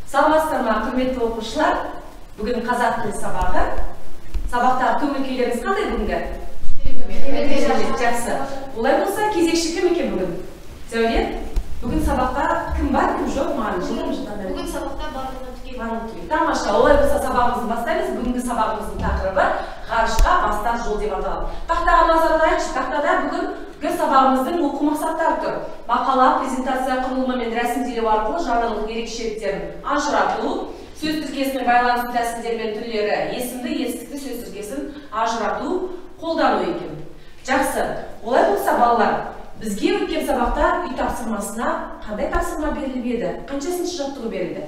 Саламатсыздарбы, құрметті оқушылар. Бүгін қазақ тілі сабағы. Сабақтағы көңіл-күйлеріңіз қандай бүгінгі? Жақсы. Олай болса, кезекші кім екен бүгін? Сәулет, бүгін сабақта кім бар, кім жоқ? Маған жылдам. Бүгін сабақта барлығы түгел. Тамаша. Олай болса, сабағымызды бастаймыз. Бүгінгі сабағымыздың тақырыбы ғарышқа бастар жол деп аталады. Тақтаға назар аударайықшы. Тақтада бүгінгі сабағымыздың оқу мақсаттары тұр. Мақала, презентация құрылымы мен рәсімделеу арқылы жанрлық ерекшеліктерін ажырату, сөз тіркесінің байланысты тәсілдері мен түрлері, есімді, етістікті сөз тіркесін ажырату, қолдану екен. Жақсы. Олай болса, балалар, бізге өткен сабақта үй тапсырмасына қандай тапсырма беріліп еді? Қаншасыншы жаттығу берілді?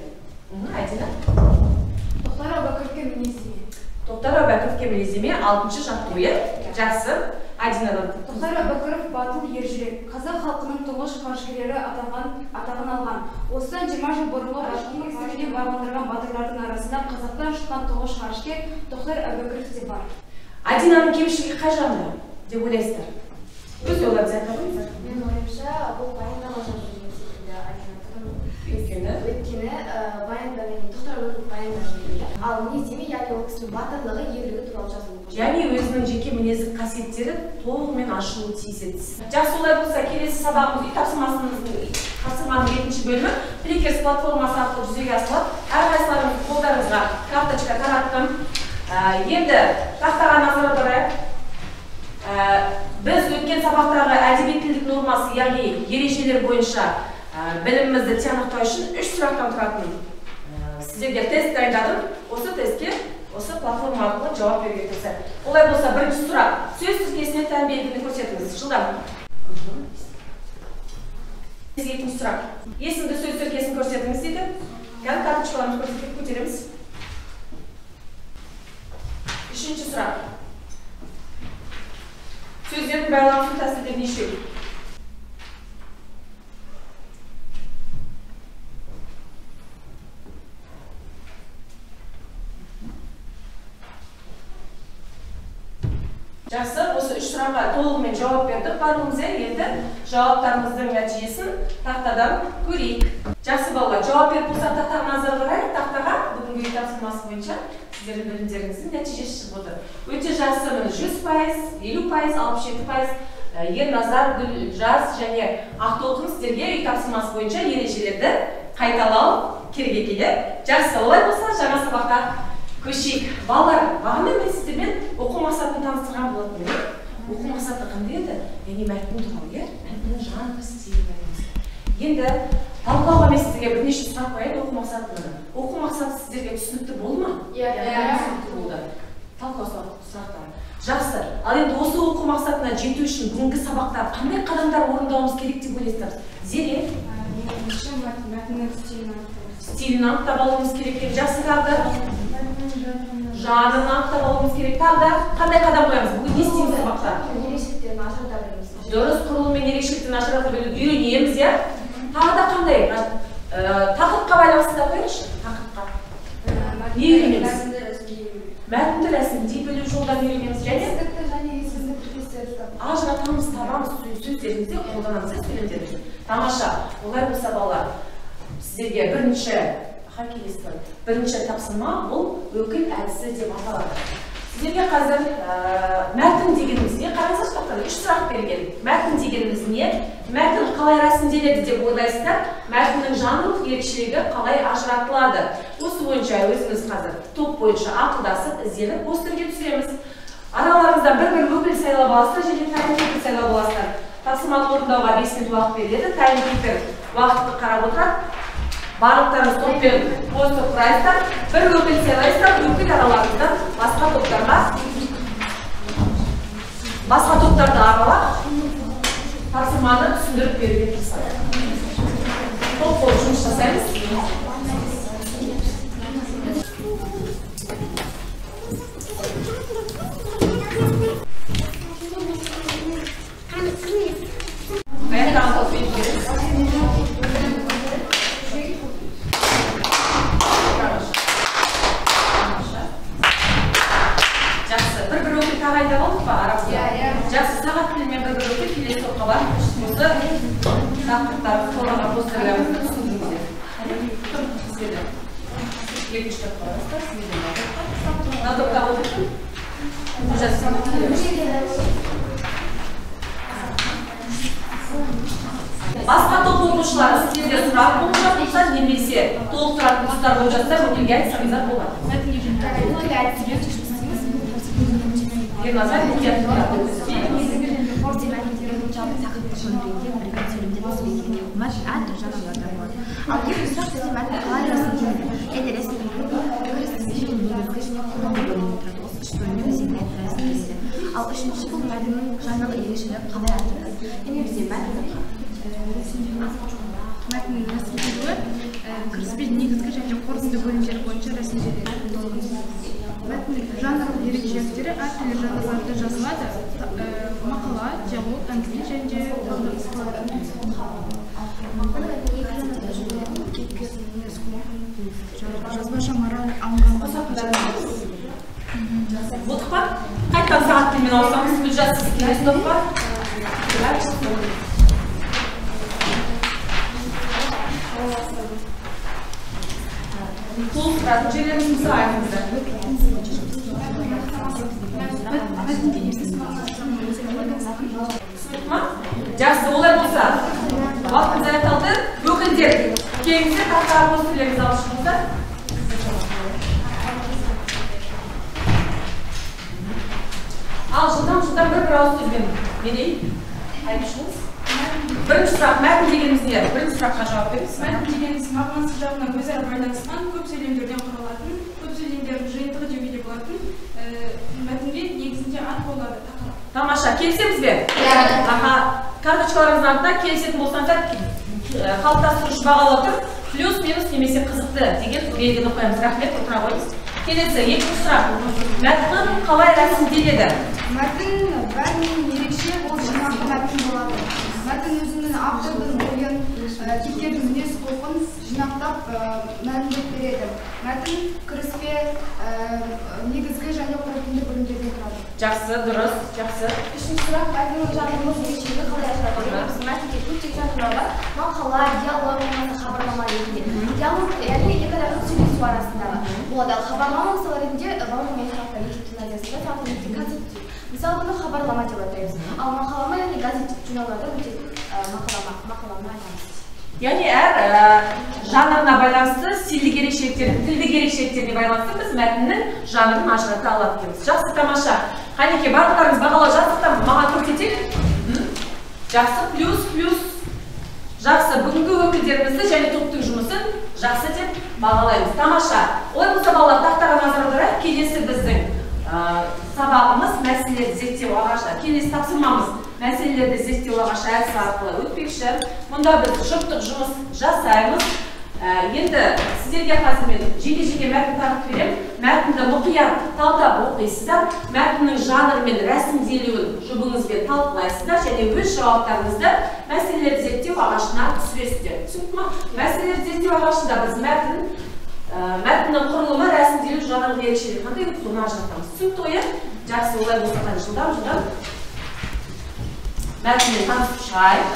Айдина? Тоқтар Әубәкіровке мінездеме. Тоқтар Әубәкіровке мінездеме 6-шы жаттығу. Жақсы. Айдинадан. Тоқтар Әубәкіров батыл ержүрек, қазақ халқының тұңғыш ғарышкерлері атағын алған. Осыдан 20 жыл бұрынғы ғарышқа кеңістігіне бағындырған батырлардың арасында қазақтан шыққан тұңғыш ғарышкер Тоқтар Әубәкіров те бар. Айдинаның кемшілігі қай жағында деп ойлайсыздар? Өз ойларыңызды айтып отырыңыздар. Мен ойымша, бұл баяндама жазылған секілді Айдина. Өйткені баяндама Тоқтар Әубәкіров баяндама береді. Ал мінездеме, яғни ол кісінің батырлығы, ерлігі туралы жазылған. Және өзінің жеке мінездік қасиеттері толығымен ашылуы тиіс еді. Жақсы, олай болса, келесі сабағымыз үй тапсырманың 7-ші бөлімі Пликерс платформасы арқылы жүзеге асырылады. Әрқайсыларыңыз қолдарыңызға карточка тараттым. Енді тақтаға назар аударайық. Біз өткен сабақтағы әдеби тілдік нормасы, яғни ережелер бойынша білімімізді тиянақтау үшін 3 сұрақтан тұратын сіздерге тест дайындадым. Осы тестке осы платформа арқылы жауап беруге тырысайық. Олай болса, бірінші сұрақ, сөз тіркесіне тән белгіні көрсетіңіз. Жылдам. Екінші сұрақ, есімді сөз тіркесін көрсетіңіз дейді. Қазір карточкаларымыз көрсетіп көтереміз. Үшінші сұрақ, сөздердің байланысу тәсілдері нешеу? Жақсы, осы 3 сұраққа толығымен жауап бердік. Барлығымыз енді жауаптарымыздың нәтижесін тақтадан көрейік. Жақсы балалар, жауап беріп болсақ тақтаға назар аударайық. Тақтаға бүгінгі үй тапсырмасы бойынша сіздердің білімдеріңіздің нәтижесі шығып отыр. Өте жақсы, 100%, 50%, 67%. Ерназар, Гүлжаз және Ақтолқын сіздерге үй тапсырмасы бойынша ережелерді қайталау керек екен. Жақсы, олай болса, жаңа сабаққа көшейік. Балалар, бағана мен сіздермен оқу мақсатын таныстырған болатынмын. Оқу мақсаты қандай еді? Яғни мәтін туралы, мәтіннің жанры, стилі байланысты. Енді талқылауға мен сіздерге бірнеше сұрақ қояйын оқу мақсатының. Оқу мақсаты сіздерге түсінікті болды ма? Иә, түсінікті болды. Талқылау сұрақтары. Жақсы. Ал енді осы оқу мақсатына жету үшін бүгінгі сабақта қандай қадамдар орындауымыз керек деп ойлайсыздар? Зере? Мәтіннің стилін анықтап алуымыз керек. Жақсы, тағдыр. Жанрын анықтап алуымыз керек. Тағдыр. Қандай қадам қоямыз? Бүгін не істейміз сабақта? Ерекшеліктерін ажырата білеміз. Дұрыс, құрылым мен ерекшеліктерін ажырата білуді үйренеміз, иә? Тағы да қандай? Тақырыпқа байланысты да қойыңызшы. Тақырыпқа. Не үйренеміз? Мәтінді рәсімдей білу жолдан үйренеміз. Және есімді тіркестерді ажыратамыз, табамыз, сөздерімізде қолданамыз, сөйлемдерімізде. Тамаша. Олай болса балалар, сіздерге бірінші тапсырма бұл өкіл әдісі деп аталады. Сіздерге қазір мәтін дегеніміз не? Қараңыздар, тоқтар, 3 сұрақ берген. Мәтін дегеніміз не? Мәтін қалай рәсімделеді деп ойлайсыздар? Мәтіннің жанрлық ерекшелігі қалай ажыратылады? Осы бойынша өзіміз қазір топ бойынша ақылдасып, ізденіп, постерге түсіреміз. Араларыңыздан бір өкіл сайлап аласыздар, және тайм-кейпер сайлап аласыздар. Тапсырманы орындауға 5 минут уақыт беріледі. Тайм-кейпер уақытты қарап отырады. Барлықтарыңыз топпен постер құрайсыздар. Бір өкіл сайлайсыздар, өкіл араларыңыздан басқа топтарды аралап тапсырманы түсіндіріп беруге тырысады. Топ болып жұмыс жасаймыз. Жақсы, сағат тілімен бір өтіп, келесі топқа барып, осы тақырыптарды қолдана постерлерімізді түсіндіріңіздер. екінші топқа барасыздар, сізден мына топқа отырсын. Басқа топ оқушылар сіздерде сұрақ болып жатса, немесе толықтыратын тұстар болып жатса, өтілге айтсаңыздар болады. Ерназар, ал үшінші бұл мәтіннің жаңағы ерекшелігі қандай айтылды? Және бізде мәтіннің рәсімделуі кіріспе негізгі және қорытынды бөлімдері бойынша рәсімделеді. Мәтіннің жанрлық ерекшеліктері әртүрлі жанрларда жазылады. Мақала, диалог, әңгіме және де жазбаша мораль алынған болдық па? Қайтқан сағат тілмен ауысамыз, бұл жассыз келесі топ па? Толықтыратын жерлерімізді айтыңыздар. Түсініп ма? Жақсы, олай болса, уақытымыз аяқталды. Өкілдер, келіңіздер, тақтағы постерлеріңізді алып шығыңыздар. Ал жылдан бір ауыз сөзбен меней айтып шығыңыз. Бірінші сұрақ, мәтін дегеніміз не? Бірінші сұраққа жауап беріңіз. Мәтін дегеніміз мағынасы жағынан өзара байланысқан көп сөйлемдерден құралатын, көп сөйлемдердің жиынтығы деуге де болатын мәтінге негізінде ат болады. Тамаша, келісеміз бе? Аха, карточкаларыңыздың артында келісетін болсаңыздар, қалыптастырушы бағалы тұр, плюс, минус немесе қызықты деген белгіні қоямыз. Рахмет, отыра қойыңыз. Келесі, екінші сұрақ. Мәтін қалай рәсімделеді? Мәтін бәрінен ерекше ол жинақты мәтін болады. Мәтін өзінің автордың ойын, кейіпкердің мінез-құлқын жинақтап мәлімдеп береді. Мәтін кіріспе негізгі және қорытынды бөлімдерден тұрады. Жақсы, дұрыс, жақсы. Үшінші сұрақ, мәтіннің жанрының ерекшелігі қалай ашылады? Мәтінге көптеген жанрлар бар. Мақала, диалог, хабарлама ретінде. Диалог, яғни екі адамның сөйлесу арасындағы болады. Ал хабарлама мысалы ретінде бауырым мен сұрақтар ертіп гимназиясында сағатымызды концепт дейді. Мысалы бұны хабарлама деп атаймыз. Ал мақалама яғни газет журналдарда өтетін мақалама айтамыз. Яғни әр жанрына байланысты стильдік ерекшеліктеріне, тілдік ерекшеліктеріне байланысты біз мәтіннің жанрын ажырата аламыз. Жақсы, тамаша. Қанеке, барлықтарыңыз бағалау жаздықтан маған көрсетейік. Жақсы, плюс. Жақсы, бүгінгі өкілдерімізді және топтың жұмысын жақсы деп бағалаймыз. Тамаша. Олай болса балалар, тақтаға назар аударайық. Келесі біздің сабағымыз мәселелерді зерттеу ағашы. Келесі тапсырмамыз мәселелерді зерттеу ағашы әдісі арқылы өтпекші. Мұнда біз жұптық жұмыс жасаймыз. Енді сіздерге қазір мен жеке мәтін танып беремін. Мәтінді мұқият талдап оқисыздар. Мәтіннің жанры мен рәсімделуін жұбыңызбен талқылайсыздар және өз жауаптарыңызды мәселелерді зерттеу ағашына түсіресіздер. Түсініп ма? Мәселелерді зерттеу ағашында біз мәтіннің құрылымы, рәсімделу, жанрлық ерекшелігі қандай соны ажыратамыз. Түсінікті ғой? Жақсы, олай болса жылдам мәтінмен танысып шығайық.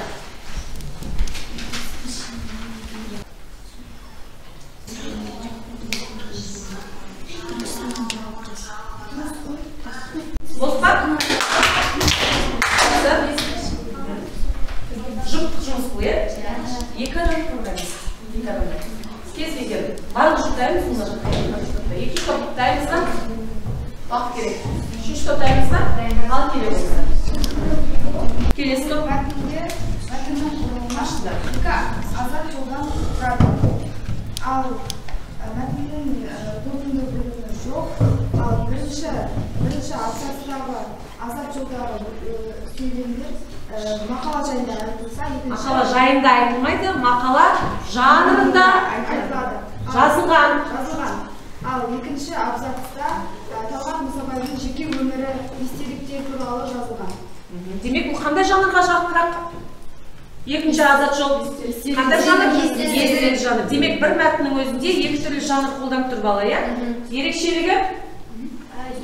Боспақ? Жұптық жұмыс бұл, е? Екі адам құрдаймыз. Кез бекер. Барлық жұптаймыз, мұнда жұптаймыз. Екі топтаймыз ба? Уақыт керек. Үшінші топтаймыз ба? Ал керек болса. Келесі топ. Мәтіннің құрылымы ашындар. Екі азат жолдан тұрады. Ал мәтіннің қорытынды бөлімі жоқ. Ал бірінші абзацтағы азат жолдағы сөйлемдер мақала жайында айтылса, мақала жайында айтылмайды, мақала жанрында жазылған. Ал екінші абзацта Талғат Мұсабаевтың жеке өмірі, естеліктер туралы жазылған. Демек, бұл қандай жанрға жақынырақ? Екінші азат жол қандай жанр? Естелік жанр. Демек, бір мәтіннің өзінде екі түрлі жанр қолданып тұр бала, иә? Ерекшелігі?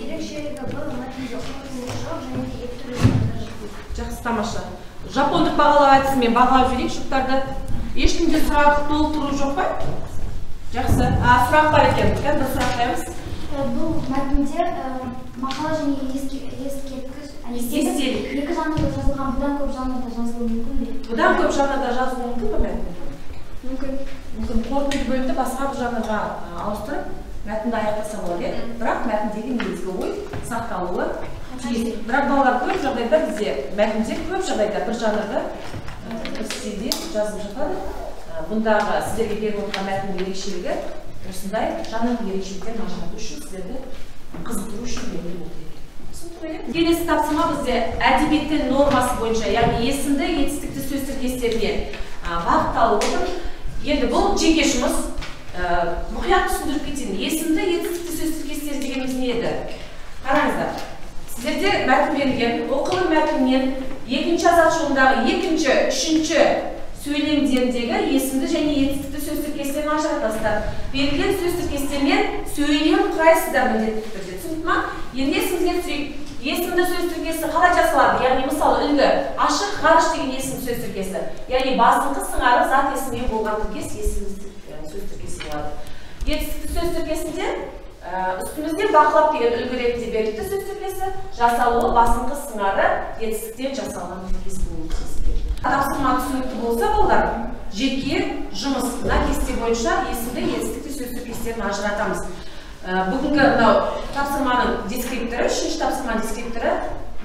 Ерекшелігі бұл мәтінде құрылымы жоқ және екі түрлі жанрлар жоқ. Жақсы, тамаша. Жапондық бағалау әдісімен бағалап жүрейік жұптарды. Ешкімде сұрақ толықтыру жоқ па? Жақсы. Сұрақ бар екен. Бір сұрақ қоямыз. Бұл мәтінде мақала және ескерткіш екі жанрда жазылған, бұдан көп жанрда жазылуы мүмкін бе? Бұдан көп жанрда жазылуы мүмкін бе мәтін? Мүмкін. Қорытынды бөлімді басқа бір жанрға ауыстырып, мәтінді аяқтаса болады. Бірақ мәтіндегі негізгі ой сақталуы тиіс. Бірақ балалар көп жағдайда бізде мәтінде көп жағдайда бір жанрда бір стильде жазылып жатады. Бұндағы сіздерге беріп отырған мәтіннің ерекшелігі осындай жанрлық ерекшеліктерін ажырату үшін сіздерді қызықтыру үшін беріліп отыр. Келесі тапсырма бізде әдебиеттің нормасы бойынша, яғни есімді, етістікті сөз тіркестеріне бағытталып отыр. Енді бұл жеке жұмыс, мұқият түсіндіріп кетейін. Есімді, етістікті сөз тіркестері дегеніміз не еді? Қараңыздар. Сіздерде мәтін берілген, оқылым мәтіннен екінші азат жолындағы екінші, үшінші сөйлемдердегі есімді және етістікті сөз тіркестерін ажыратасыздар. Берілген сөз тіркестермен сөйлем құрайсыздар міндетті түрде. Түсіндік ма? Енді есімізге түсейік. Есімді сөз тіркесі қалай жасалады? Яғни мысалы үлгі, ашық, ғарыш деген есім сөз тіркесі. Яғни басыңқы сыңары зат есіммен болған тіркес есімді сөз тіркесі болады. Етістікті сөз тіркесінде үстімізде бақылап деген үлгі ретінде берілді сөз тіркесі. Жасалуы басыңқы сыңары етістіктен жасалған тіркес болуы тиіс. Тапсырма түсінікті болса балалар, жеке жұмыс мына кесте бойынша есімді етістікті сөз тіркестерін ажыратамыз. Бүгінгі тапсырманың дескрипторы, үшінші тапсырманың дескрипторы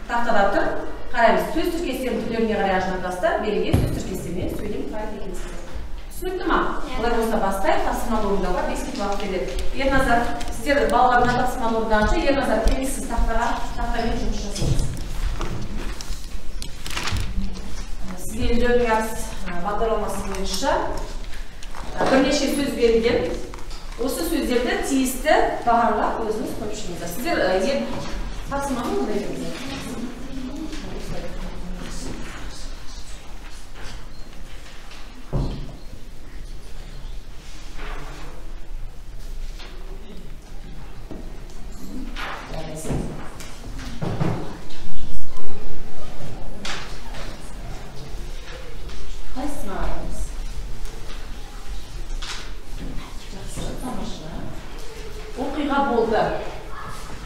тақтада тұр. Қараймыз, сөз тіркестерінің түрлеріне қарай ажыратасыздар, берілген сөз тіркестермен сөйлем құрайды екенсіздер. Түсінікті ма? Олай болса бастайық, тапсырманы орындауға 5 минут уақыт беріледі. Ерназар, сіздер балаларына тапсырманы орындағанша, Ерназар келесіз тақтамен жұмыс жасаңыз. Сізге Learning бағдарламасы бойынша бірнеше сөз берілген. Осы сөздерді тиісті бағанға өзіңіз қойып шығыңыздар. Сіздер тапсырманы орындайсыздар.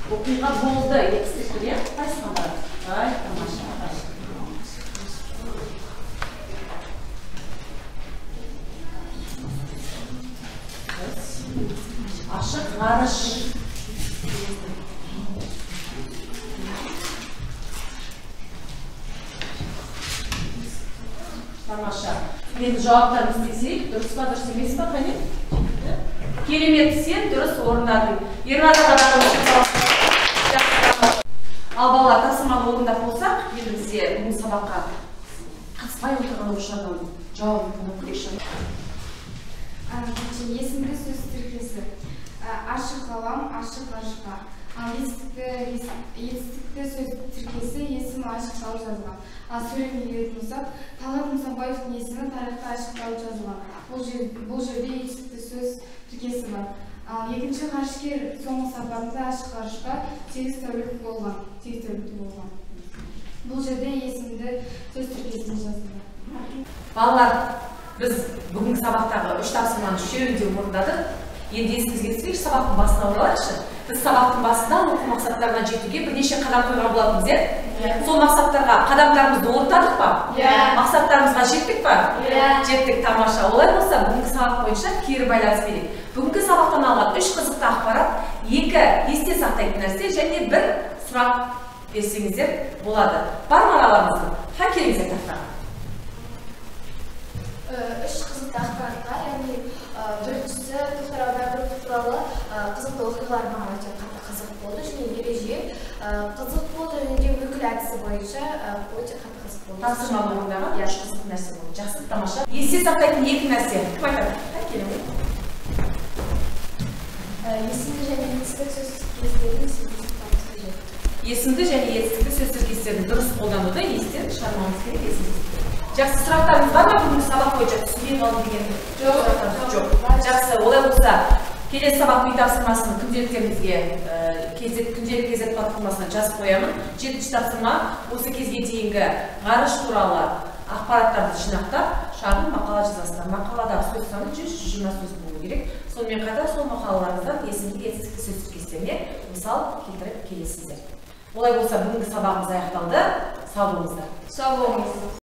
Оқиға болды, етістік көре, қайсыға барады? Ай, тамаша. Ашық, ғарыш. Тамаша. Енді жауаптарымыз тексерейік, дұрыс па, дұрыс емес па, қане? Керемет, сен дұрыс орындадың. Ал балалар тапсырманы орындап болсақ, енді бізде бүгін сабаққа қатыспай отырған оқушылардан жауабын тыңдап көрейікші. Есімді сөз тіркесі. Ашық ғалам, ашық ғарышқа. Ал етістікті сөз тіркесі есімі ашық салып жазылған. Ал сөйлемге келетін болсақ, Талғат Мұсабаевтың есімі тарихта ашық салып жазылған. Бұл жерде етістікті сөз тіркесі бар. Ал екінші ғарышкер соңғы сапарында ашық ғарышқа 8 тәулік болған. Бұл жерде есімді сөз тіркесіне жазылды. Балалар, біз бүгінгі сабақтағы 3 тапсырманы үшеуінде орындадық. Енді есіңізге түсірейікші, сабақтың басына оралайықшы. Біз сабақтың басында оқу мақсаттарына жетуге бірнеше қадам қойған болатынбыз. Сол мақсаттарға қадамдарымызды орындадық па? Мақсаттарымызға жеттік па? Жеттік, тамаша. Олай болса, бүгінгі сабақ бойынша кері байланыс берейік. Бүгінгі сабақтан алған 3 қызықты ақпарат, 2 есте сақтайтын нәрсе және 1 сұрақ берсеңіздер болады. Бар ма араларыңызда? Ха, келіңіздер тақтаға. 3 қызықты ақпаратқа, яғни біріншісі Тоқтар Әубәкіров туралы қызықты оқиғалар маған өте қатты қызық болды, және ереже қызық болды, және өкіл әдісі бойынша өте қатты қызық болды. Тапсырманы орындаған 3 қызықты нәрсе болды. Жақсы, тамаша. Есте сақтайтын 2 нәрсе. Кім айтады? Ха, келіңіздер. Есімді және етістік сөз тіркестерін есімді және етістікті сөз тіркестерін дұрыс қолдануды естен шығармауымыз керек есімді. Жақсы, сұрақтарыңыз бар ма бүгінгі сабақ бойынша түсінбей қалдым деген? Жоқ. Жақсы, олай болса, келесі сабақ үй тапсырмасының күнделіктеріңізге күнделік кезек платформасына жазып қоямын. 7-ші тапсырма осы кезге дейінгі ғарыш туралы ақпараттарды жинақтап, шағын мақала жазасыздар. Мақаладағы сөз саны 100-120 сөз болу керек. Сонымен қатар сол мақалаларыңыздан есімді сөз тіркестеріне мысал келтіріп келесіздер. Олай болса бүгінгі сабағымыз аяқталды. Сау болыңыздар. Сау болыңыз.